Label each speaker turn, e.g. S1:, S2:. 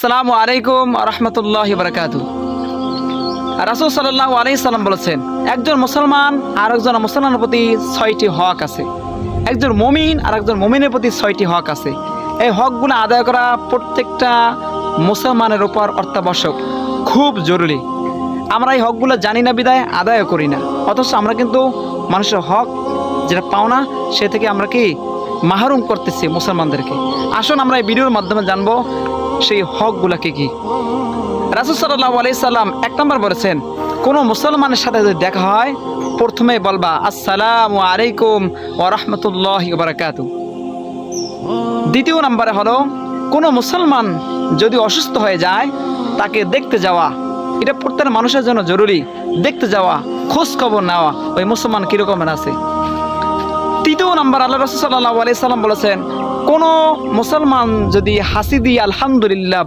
S1: আসসালামু আলাইকুম রহমতুল্লাহি বারাকাতুহু। রাসূল সাল্লাল্লাহু আলাইহি সাল্লাম বলেছেন, একজন মুসলমান আর একজন মুসলমানের প্রতি 6টি হক আছে। একজন মুমিন আর একজন মুমিনের প্রতি 6টি হক আছে। এই হকগুলো আদায় করা প্রত্যেকটা মুসলমানের উপর অত্যাবশ্যক, খুব জরুরি। আমরা এই হকগুলো জানি না বিদায় আদায় করি না, অথচ আমরা কিন্তু মানুষের হক যেটা পাওনা সে থেকে আমরা কি মাহরুম করতেছি মুসলমানদেরকে। আসুন আমরা এই ভিডিওর মাধ্যমে জানবো সেই হকগুলা কি। রাসূল সাল্লাল্লাহু আলাইহি সাল্লাম 1 নম্বর বলেছেন, কোনো মুসলমানের সাথে যদি দেখা হয় প্রথমে বলবা আসসালামু আলাইকুম ওয়া রাহমাতুল্লাহি ওয়া বারাকাতুহু। দ্বিতীয় নম্বরে হলো, কোনো মুসলমান যদি অসুস্থ হয়ে যায় তাকে দেখতে যাওয়া। এটা প্রত্যেক মানুষের জন্য জরুরি, দেখতে যাওয়া, খোঁজ খবর নেওয়া ওই মুসলমান কীরকমের আছে। তৃতীয় নম্বর, আল্লাহ রাসূল সাল্লাল্লাহু আলাইহি সাল্লাম বলেছেন, কোনো মুসলমান যদি হাসি দিয়ে আলহামদুলিল্লাহ